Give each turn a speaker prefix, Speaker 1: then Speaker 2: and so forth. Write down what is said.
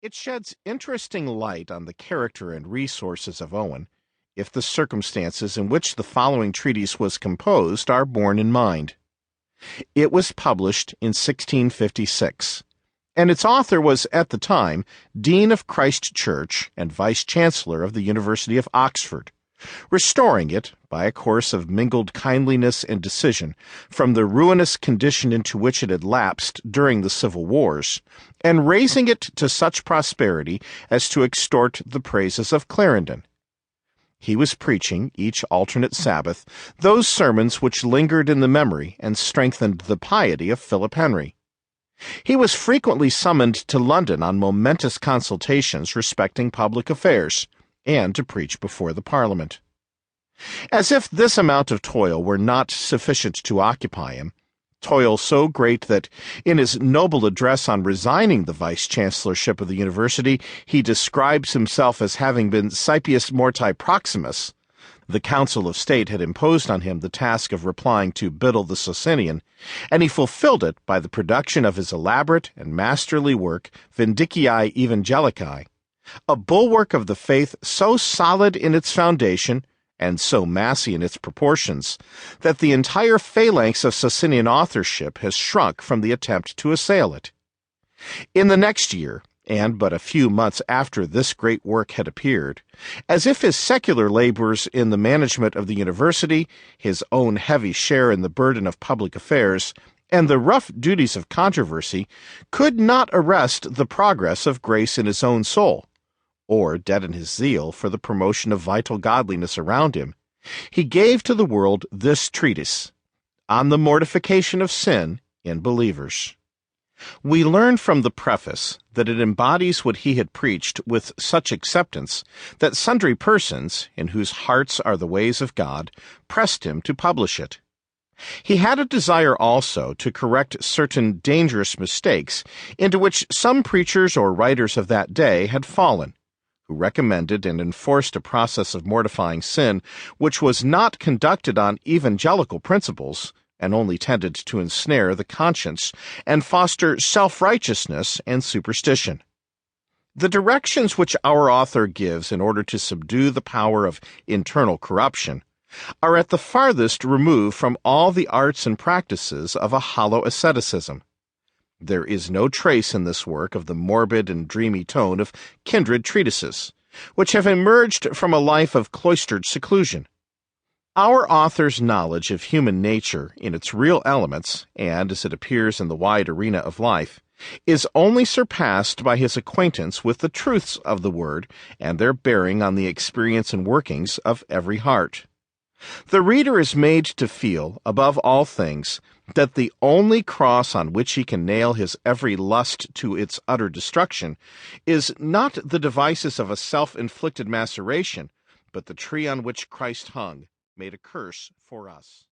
Speaker 1: It sheds interesting light on the character and resources of Owen, if the circumstances in which the following treatise was composed are borne in mind. It was published in 1656, and its author was, at the time, Dean of Christ Church and Vice-Chancellor of the University of Oxford, restoring it, by a course of mingled kindliness and decision, from the ruinous condition into which it had lapsed during the civil wars, and raising it to such prosperity as to extort the praises of Clarendon. He was preaching, each alternate Sabbath, those sermons which lingered in the memory and strengthened the piety of Philip Henry. He was frequently summoned to London on momentous consultations respecting public affairs, and to preach before the Parliament. As if this amount of toil were not sufficient to occupy him, toil so great that, in his noble address on resigning the vice-chancellorship of the university, he describes himself as having been Scipius Morti Proximus. The Council of State had imposed on him the task of replying to Biddle the Socinian, and he fulfilled it by the production of his elaborate and masterly work Vindicii Evangelicae, a bulwark of the faith so solid in its foundation and so massy in its proportions that the entire phalanx of Socinian authorship has shrunk from the attempt to assail it. In the next year, and but a few months after this great work had appeared, as if his secular labors in the management of the university, his own heavy share in the burden of public affairs, and the rough duties of controversy could not arrest the progress of grace in his own soul, or deaden his zeal for the promotion of vital godliness around him, he gave to the world this treatise, On the Mortification of Sin in Believers. We learn from the preface that it embodies what he had preached with such acceptance that sundry persons, in whose hearts are the ways of God, pressed him to publish it. He had a desire also to correct certain dangerous mistakes into which some preachers or writers of that day had fallen, who recommended and enforced a process of mortifying sin which was not conducted on evangelical principles, and only tended to ensnare the conscience and foster self-righteousness and superstition. The directions which our author gives in order to subdue the power of internal corruption are at the farthest removed from all the arts and practices of a hollow asceticism. There is no trace in this work of the morbid and dreamy tone of kindred treatises, which have emerged from a life of cloistered seclusion. Our author's knowledge of human nature in its real elements, and as it appears in the wide arena of life, is only surpassed by his acquaintance with the truths of the Word and their bearing on the experience and workings of every heart. The reader is made to feel, above all things, that the only cross on which he can nail his every lust to its utter destruction is not the devices of a self-inflicted maceration, but the tree on which Christ hung, made a curse for us.